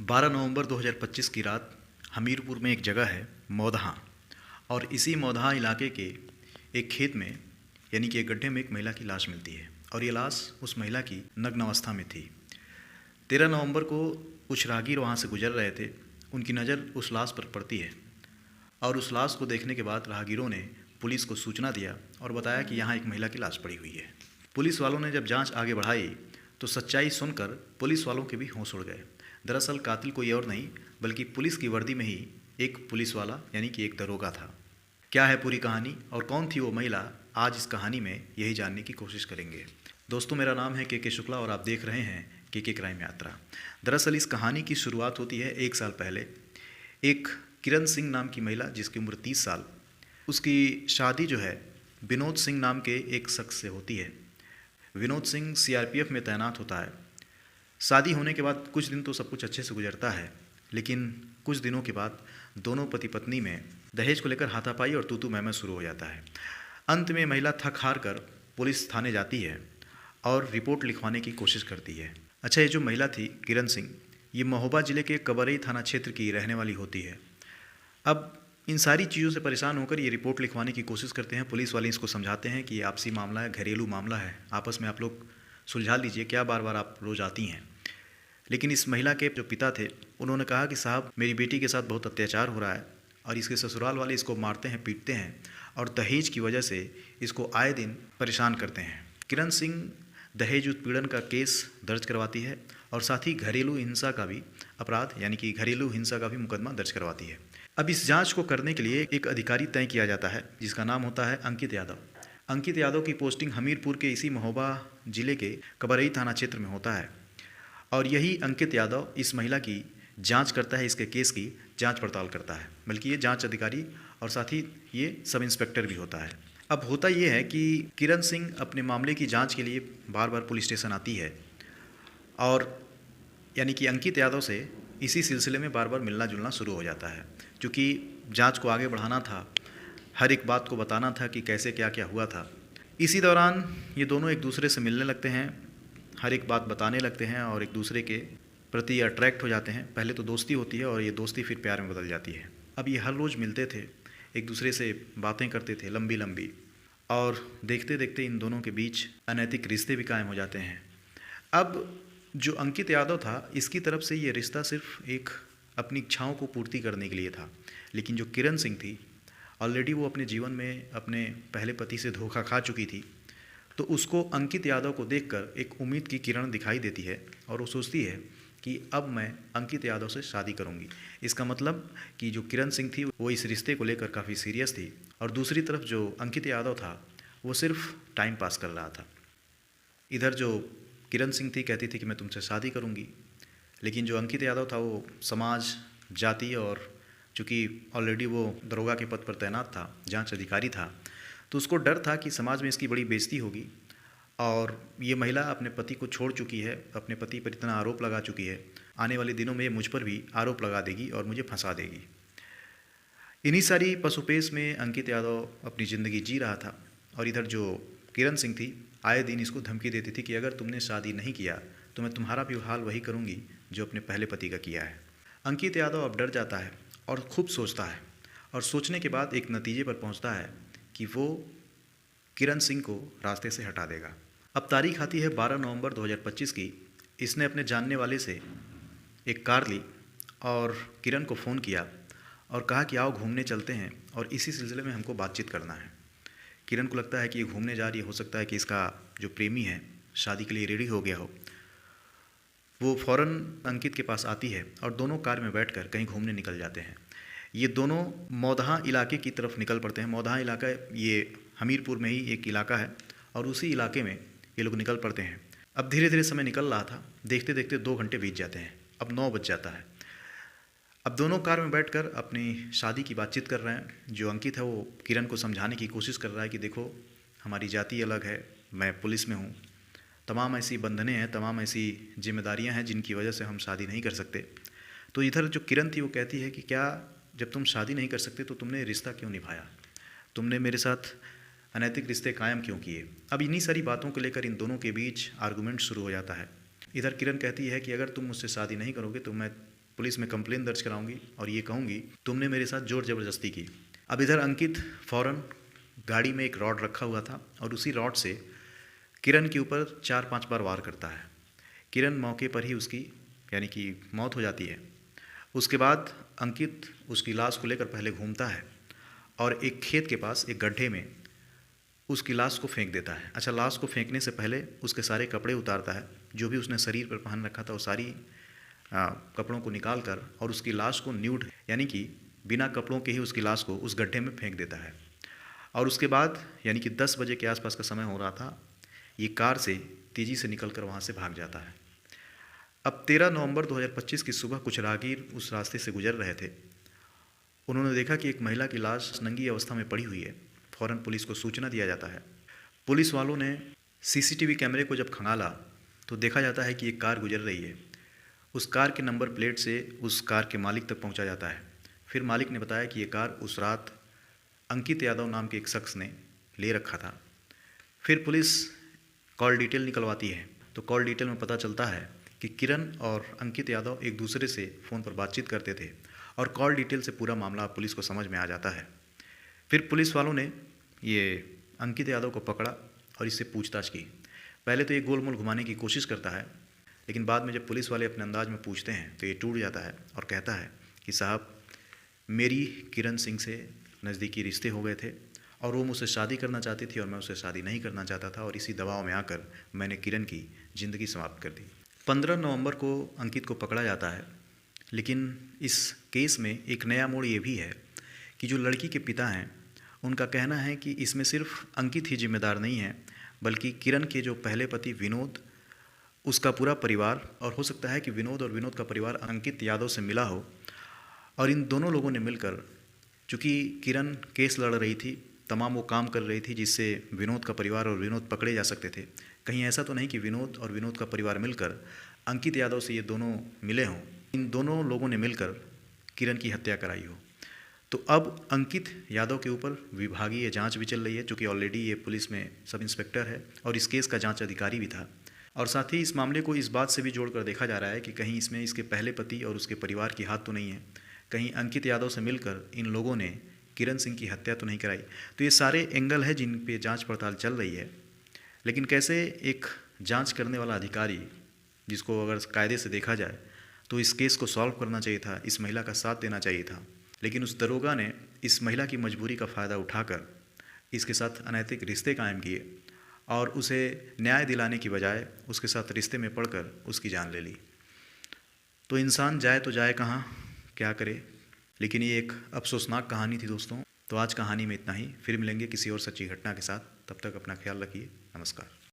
12 नवंबर 2025 की रात हमीरपुर में एक जगह है मौदहा, और इसी मौदहा इलाके के एक खेत में यानी कि एक गड्ढे में एक महिला की लाश मिलती है। और ये लाश उस महिला की नग्न अवस्था में थी। 13 नवंबर को कुछ राहगीर वहाँ से गुजर रहे थे। उनकी नज़र उस लाश पर पड़ती है और उस लाश को देखने के बाद राहगीरों ने पुलिस को सूचना दिया और बताया कि यहाँ एक महिला की लाश पड़ी हुई है। पुलिस वालों ने जब जांच आगे बढ़ाई तो सच्चाई सुनकर पुलिस वालों के भी होश उड़ गए। दरअसल कातिल कोई और नहीं बल्कि पुलिस की वर्दी में ही एक पुलिस वाला यानी कि एक दरोगा था। क्या है पूरी कहानी और कौन थी वो महिला, आज इस कहानी में यही जानने की कोशिश करेंगे। दोस्तों, मेरा नाम है के शुक्ला और आप देख रहे हैं के क्राइम यात्रा। दरअसल इस कहानी की शुरुआत होती है 1 साल पहले। एक किरण सिंह नाम की महिला जिसकी उम्र 30 साल, उसकी शादी जो है विनोद सिंह नाम के एक शख्स से होती है। विनोद सिंह सीआरपीएफ में तैनात होता है। शादी होने के बाद कुछ दिन तो सब कुछ अच्छे से गुजरता है, लेकिन कुछ दिनों के बाद दोनों पति पत्नी में दहेज को लेकर हाथापाई और तू मैं शुरू हो जाता है। अंत में महिला थक हार कर पुलिस थाने जाती है और रिपोर्ट लिखवाने की कोशिश करती है। अच्छा, ये जो महिला थी किरण सिंह, ये महोबा ज़िले के कबरई थाना क्षेत्र की रहने वाली होती है। अब इन सारी चीज़ों से परेशान होकर ये रिपोर्ट लिखवाने की कोशिश करते हैं। पुलिस वाले इसको समझाते हैं कि ये आपसी मामला है, घरेलू मामला है, आपस में आप लोग सुलझा लीजिए, क्या बार बार आप रोज़ आती हैं। लेकिन इस महिला के जो पिता थे उन्होंने कहा कि साहब, मेरी बेटी के साथ बहुत अत्याचार हो रहा है और इसके ससुराल वाले इसको मारते हैं, पीटते हैं और दहेज की वजह से इसको आए दिन परेशान करते हैं। किरण सिंह दहेज उत्पीड़न का केस दर्ज करवाती है और साथ ही घरेलू हिंसा का भी अपराध यानी कि घरेलू हिंसा का भी मुकदमा दर्ज करवाती है। अब इस जांच को करने के लिए एक अधिकारी तय किया जाता है जिसका नाम होता है अंकित यादव। अंकित यादव की पोस्टिंग हमीरपुर के इसी महोबा जिले के कबरई थाना क्षेत्र में होता है और यही अंकित यादव इस महिला की जांच करता है, इसके केस की जांच पड़ताल करता है। बल्कि ये जांच अधिकारी और साथ ही ये सब इंस्पेक्टर भी होता है। अब होता ये है कि किरण सिंह अपने मामले की जांच के लिए बार बार पुलिस स्टेशन आती है और यानी कि अंकित यादव से इसी सिलसिले में बार बार मिलना जुलना शुरू हो जाता है। क्योंकि जांच को आगे बढ़ाना था, हर एक बात को बताना था कि कैसे क्या क्या हुआ था। इसी दौरान ये दोनों एक दूसरे से मिलने लगते हैं, हर एक बात बताने लगते हैं और एक दूसरे के प्रति अट्रैक्ट हो जाते हैं। पहले तो दोस्ती होती है और ये दोस्ती फिर प्यार में बदल जाती है। अब ये हर रोज़ मिलते थे, एक दूसरे से बातें करते थे लंबी लंबी, और देखते देखते इन दोनों के बीच अनैतिक रिश्ते भी कायम हो जाते हैं। अब जो अंकित यादव था, इसकी तरफ से ये रिश्ता सिर्फ एक अपनी इच्छाओं को पूर्ति करने के लिए था, लेकिन जो किरण सिंह थी ऑलरेडी वो अपने जीवन में अपने पहले पति से धोखा खा चुकी थी। तो उसको अंकित यादव को देखकर एक उम्मीद की किरण दिखाई देती है और वो सोचती है कि अब मैं अंकित यादव से शादी करूंगी। इसका मतलब कि जो किरण सिंह थी वो इस रिश्ते को लेकर काफ़ी सीरियस थी और दूसरी तरफ जो अंकित यादव था वो सिर्फ टाइम पास कर रहा था। इधर जो किरण सिंह थी कहती थी कि मैं तुमसे शादी करूंगी, लेकिन जो अंकित यादव था वो समाज, जाति और चूँकि ऑलरेडी वो दरोगा के पद पर तैनात था, जांच अधिकारी था, तो उसको डर था कि समाज में इसकी बड़ी बेइज्जती होगी और ये महिला अपने पति को छोड़ चुकी है, अपने पति पर इतना आरोप लगा चुकी है, आने वाले दिनों में ये मुझ पर भी आरोप लगा देगी और मुझे फंसा देगी। इन्हीं सारी पसुपेश में अंकित यादव अपनी ज़िंदगी जी रहा था और इधर जो किरण सिंह थी आए दिन इसको धमकी देती थी कि अगर तुमने शादी नहीं किया तो मैं तुम्हारा भी हाल वही करूँगी जो अपने पहले पति का किया है। अंकित यादव अब डर जाता है और खूब सोचता है और सोचने के बाद एक नतीजे पर पहुंचता है कि वो किरण सिंह को रास्ते से हटा देगा। अब तारीख आती है 12 नवंबर 2025 की। इसने अपने जानने वाले से एक कार ली और किरण को फ़ोन किया और कहा कि आओ घूमने चलते हैं और इसी सिलसिले में हमको बातचीत करना है। किरण को लगता है कि ये घूमने जा रही है, हो सकता है कि इसका जो प्रेमी है शादी के लिए रेडी हो गया हो। वो फ़ौरन अंकित के पास आती है और दोनों कार में बैठकर कहीं घूमने निकल जाते हैं। ये दोनों मौदहा इलाके की तरफ निकल पड़ते हैं। मौदहा इलाका ये हमीरपुर में ही एक इलाका है और उसी इलाके में ये लोग निकल पड़ते हैं। अब धीरे धीरे समय निकल रहा था, देखते देखते 2 घंटे बीत जाते हैं। अब 9 बज जाता है। अब दोनों कार में बैठकर अपनी शादी की बातचीत कर रहे हैं। जो अंकित है वो किरण को समझाने की कोशिश कर रहा है कि देखो, हमारी जाति अलग है, मैं पुलिस में हूँ, तमाम ऐसी बंधनें हैं, तमाम ऐसी जिम्मेदारियां हैं जिनकी वजह से हम शादी नहीं कर सकते। तो इधर जो किरण थी वो कहती है कि क्या जब तुम शादी नहीं कर सकते तो तुमने रिश्ता क्यों निभाया, तुमने मेरे साथ अनैतिक रिश्ते कायम क्यों किए। अब इन्हीं सारी बातों को लेकर इन दोनों के बीच आर्गूमेंट शुरू हो जाता है। इधर किरण कहती है कि अगर तुम मुझसे शादी नहीं करोगे तो मैं पुलिस में कंप्लेन दर्ज कराऊंगी और ये कहूँगी तुमने मेरे साथ ज़ोर ज़बरदस्ती की। अब इधर अंकित फ़ौरन गाड़ी में एक रॉड रखा हुआ था और उसी रॉड से किरण के ऊपर 4-5 बार वार करता है। किरण मौके पर ही उसकी यानी कि मौत हो जाती है। उसके बाद अंकित उसकी लाश को लेकर पहले घूमता है और एक खेत के पास एक गड्ढे में उसकी लाश को फेंक देता है। अच्छा, लाश को फेंकने से पहले उसके सारे कपड़े उतारता है, जो भी उसने शरीर पर पहन रखा था वो सारी कपड़ों को निकाल कर और उसकी लाश को न्यूड यानी कि बिना कपड़ों के ही उसकी लाश को उस गड्ढे में फेंक देता है। और उसके बाद यानी कि 10 बजे के आसपास का समय हो रहा था, ये कार से तेज़ी से निकलकर वहाँ से भाग जाता है। अब 13 नवंबर 2025 की सुबह कुछ राहगीर उस रास्ते से गुजर रहे थे। उन्होंने देखा कि एक महिला की लाश नंगी अवस्था में पड़ी हुई है। फ़ौरन पुलिस को सूचना दिया जाता है। पुलिस वालों ने सीसीटीवी कैमरे को जब खंगाला तो देखा जाता है कि एक कार गुजर रही है। उस कार के नंबर प्लेट से उस कार के मालिक तक पहुंचा जाता है। फिर मालिक ने बताया कि ये कार उस रात अंकित यादव नाम के एक शख्स ने ले रखा था। फिर पुलिस कॉल डिटेल निकलवाती है तो कॉल डिटेल में पता चलता है कि किरण और अंकित यादव एक दूसरे से फ़ोन पर बातचीत करते थे और कॉल डिटेल से पूरा मामला पुलिस को समझ में आ जाता है। फिर पुलिस वालों ने ये अंकित यादव को पकड़ा और इससे पूछताछ की। पहले तो ये गोल मोल घुमाने की कोशिश करता है, लेकिन बाद में जब पुलिस वाले अपने अंदाज में पूछते हैं तो ये टूट जाता है और कहता है कि साहब, मेरी किरण सिंह से नज़दीकी रिश्ते हो गए थे और वो मुझसे शादी करना चाहती थी और मैं उससे शादी नहीं करना चाहता था और इसी दबाव में आकर मैंने किरण की ज़िंदगी समाप्त कर दी। 15 नवंबर को अंकित को पकड़ा जाता है, लेकिन इस केस में एक नया मोड़ ये भी है कि जो लड़की के पिता हैं उनका कहना है कि इसमें सिर्फ अंकित ही जिम्मेदार नहीं है, बल्कि किरण के जो पहले पति विनोद, उसका पूरा परिवार, और हो सकता है कि विनोद और विनोद का परिवार अंकित यादव से मिला हो और इन दोनों लोगों ने मिलकर, चूँकि किरण केस लड़ रही थी, तमाम वो काम कर रही थी जिससे विनोद का परिवार और विनोद पकड़े जा सकते थे। कहीं ऐसा तो नहीं कि विनोद और विनोद का परिवार मिलकर अंकित यादव से ये दोनों मिले हों। इन दोनों लोगों ने मिलकर किरण की हत्या कराई हो। तो अब अंकित यादव के ऊपर विभागीय जांच भी चल रही है, चूँकि ऑलरेडी ये पुलिस में सब इंस्पेक्टर है और इस केस का जांच अधिकारी भी था। और साथ ही इस मामले को इस बात से भी जोड़कर देखा जा रहा है कि कहीं इसमें इसके पहले पति और उसके परिवार की हाथ तो नहीं है, कहीं अंकित यादव से मिलकर इन लोगों ने किरण सिंह की हत्या तो नहीं कराई। तो ये सारे एंगल है जिन पे जांच पड़ताल चल रही है। लेकिन कैसे एक जांच करने वाला अधिकारी, जिसको अगर कायदे से देखा जाए तो इस केस को सॉल्व करना चाहिए था, इस महिला का साथ देना चाहिए था, लेकिन उस दरोगा ने इस महिला की मजबूरी का फ़ायदा उठाकर इसके साथ अनैतिक रिश्ते कायम किए और उसे न्याय दिलाने की बजाय उसके साथ रिश्ते में पड़कर उसकी जान ले ली। तो इंसान जाए तो जाए कहाँ, क्या करे। लेकिन ये एक अफसोसनाक कहानी थी दोस्तों। तो आज कहानी में इतना ही, फिर मिलेंगे किसी और सच्ची घटना के साथ। तब तक अपना ख्याल रखिए। नमस्कार।